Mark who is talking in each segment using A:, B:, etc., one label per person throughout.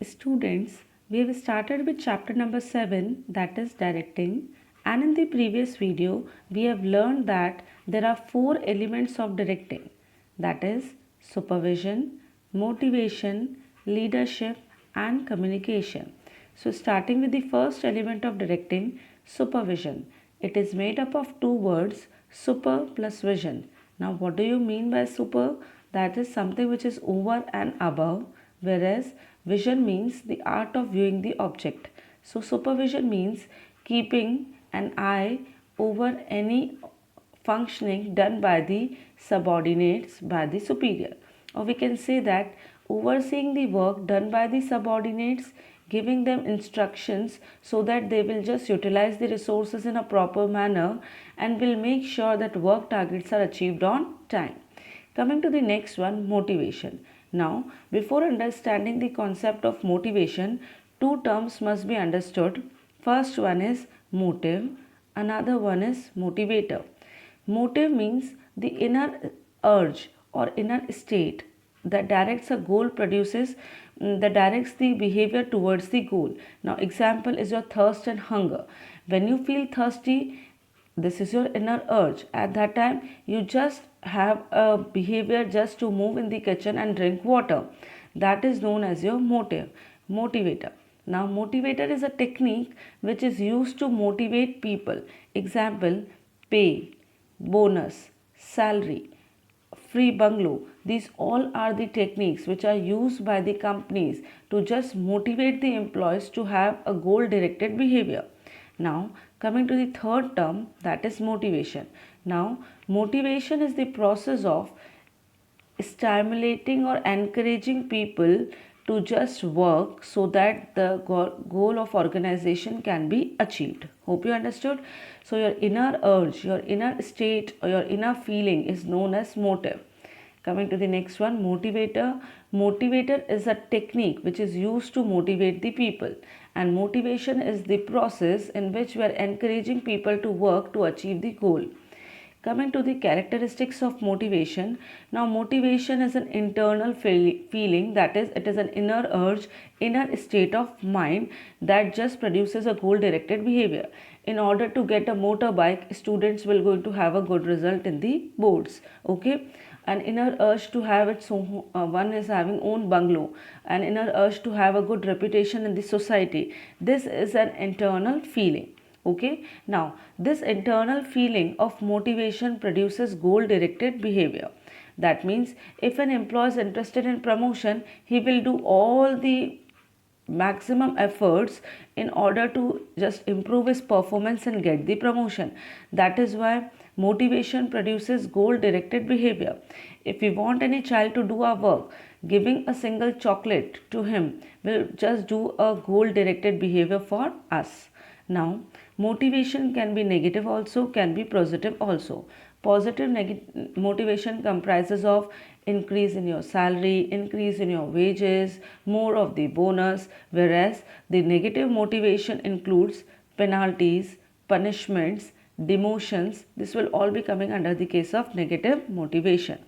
A: Students, we have started with chapter number 7, that is directing, and in the previous video we have learned that there are four elements of directing, that is supervision, motivation, leadership and communication. So starting with the first element of directing, supervision. It is made up of two words, super plus vision. Now what do you mean by super? That is something which is over and above, whereas vision means the art of viewing the object. So supervision means keeping an eye over any functioning done by the subordinates by the superior, or we can say that overseeing the work done by the subordinates, giving them instructions so that they will just utilize the resources in a proper manner and will make sure that work targets are achieved on time. Coming to the next one, motivation. Now, before understanding the concept of motivation, two terms must be understood. First one is motive, another one is motivator. Motive means the inner urge or inner state that directs a goal, produces that directs the behavior towards the goal. Now, example is your thirst and hunger. When you feel thirsty, this is your inner urge. At that time, you just have a behavior just to move in the kitchen and drink water. That is known as your motivator. Now, motivator is a technique which is used to motivate people. Example, pay, bonus, salary, free bungalow. These all are the techniques which are used by the companies to just motivate the employees to have a goal directed behavior. Now, coming to the third term, that is motivation. Now, motivation is the process of stimulating or encouraging people to just work so that the goal of organization can be achieved. Hope you understood. So your inner urge, your inner state or your inner feeling is known as motive. Coming to the next one, motivator. Motivator is a technique which is used to motivate the people, and motivation is the process in which we are encouraging people to work to achieve the goal. Coming to the characteristics of motivation. Now, motivation is an internal feeling, that is, it is an inner urge, inner state of mind that just produces a goal directed behavior. In order to get a motorbike, students will going to have a good result in the boards. Okay. An inner urge to have its own, one is having own bungalow, an inner urge to have a good reputation in the society. This is an internal feeling. Okay. Now, this internal feeling of motivation produces goal directed behavior. That means if an employee is interested in promotion, he will do all the maximum efforts in order to just improve his performance and get the promotion. That is why motivation produces goal directed behavior. If we want any child to do our work, giving a single chocolate to him will just do a goal directed behavior for us. Now, motivation can be negative also, can be positive also. Positive motivation comprises of increase in your salary, increase in your wages, more of the bonus, whereas the negative motivation includes penalties, punishments, demotions. This will all be coming under the case of negative motivation.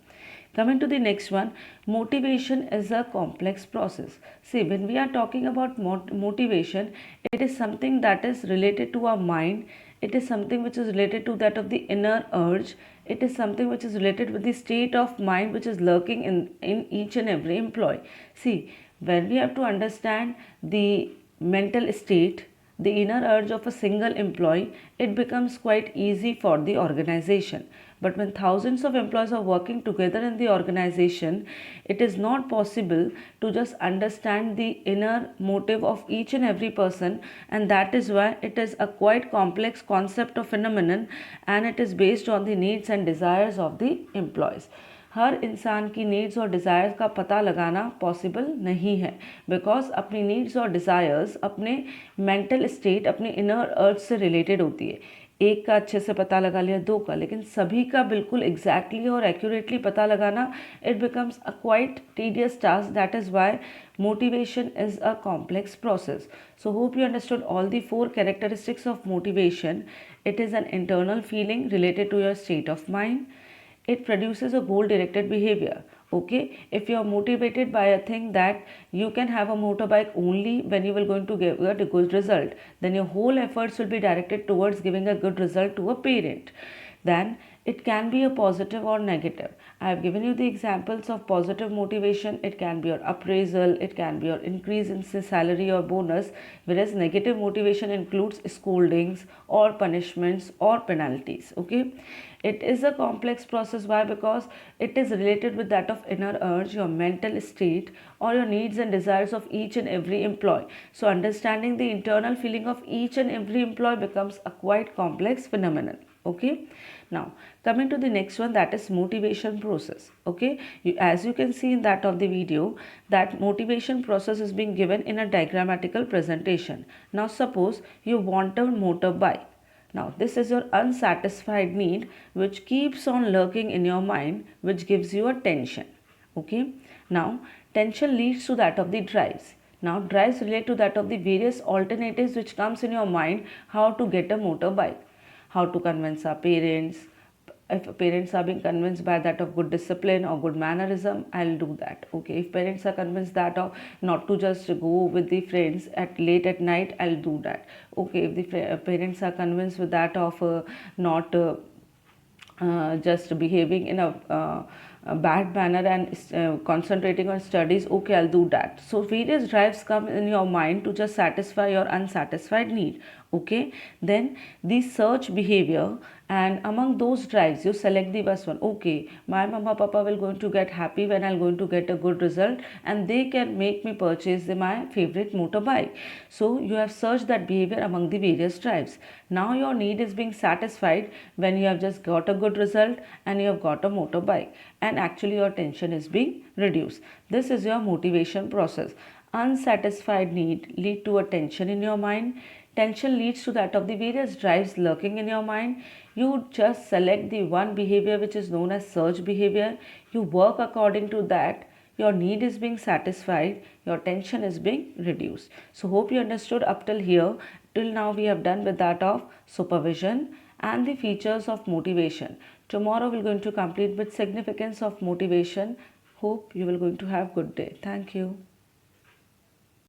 A: Coming to the next one, motivation is a complex process. See, when we are talking about motivation, it is something that is related to our mind. It is something which is related to that of the inner urge. It is something which is related with the state of mind which is lurking in each and every employee. See, when we have to understand the mental state, the inner urge of a single employee, it becomes quite easy for the organization. But when thousands of employees are working together in the organization, it is not possible to just understand the inner motive of each and every person, and that is why it is a quite complex concept of phenomenon, and it is based on the needs and desires of the employees. हर इंसान की needs और desires का पता लगाना possible नहीं है, because अपनी needs और डिज़ायर्स अपने मेंटल स्टेट, अपने इनर अर्थ से रिलेटेड होती है. एक का अच्छे से पता लगा लिया, दो का, लेकिन सभी का बिल्कुल एग्जैक्टली और एक्यूरेटली पता लगाना, it becomes a quite tedious task. That is why motivation is a complex process. So hope you understood all the four characteristics of motivation. It is an internal feeling related to your state of mind. It produces a goal directed behavior. Okay, if you are motivated by a thing that you can have a motorbike only when you will going to get a good result, then your whole efforts will be directed towards giving a good result to a parent. Then it can be a positive or negative. I have given you the examples of positive motivation. It can be your appraisal, it can be your increase in salary or bonus, whereas negative motivation includes scoldings or punishments or penalties. Okay, it is a complex process. Why? Because it is related with that of inner urge, your mental state, or your needs and desires of each and every employee. So understanding the internal feeling of each and every employee becomes a quite complex phenomenon. Okay, now coming to the next one, that is motivation process. Okay, as you can see in that of the video, that motivation process is being given in a diagrammatical presentation. Now suppose you want a motorbike. Now, this is your unsatisfied need which keeps on lurking in your mind, which gives you a tension. Okay. Now, tension leads to that of the drives. Now, drives relate to that of the various alternatives which comes in your mind how to get a motorbike, how to convince our parents. If parents are being convinced by that of good discipline or good mannerism, I'll do that. Okay, if parents are convinced that of not to just go with the friends at late at night, I'll do that. Okay, if the parents are convinced with that of not just behaving in a bad manner and concentrating on studies, okay, I'll do that. So various drives come in your mind to just satisfy your unsatisfied need. Okay, then the search behavior, and among those drives you select the first one. Okay, my mama papa will going to get happy when I'm going to get a good result, and they can make me purchase my favorite motorbike. So you have searched that behavior among the various drives. Now your need is being satisfied when you have just got a good result and you have got a motorbike, and actually your tension is being reduced. This is your motivation process. Unsatisfied need lead to a tension in your mind. Tension leads to that of the various drives lurking in your mind. You just select the one behavior which is known as search behavior. You work according to that. Your need is being satisfied. Your tension is being reduced. So hope you understood up till here. Till now we have done with that of supervision and the features of motivation. Tomorrow we are going to complete with significance of motivation. Hope you will going to have good day. Thank you.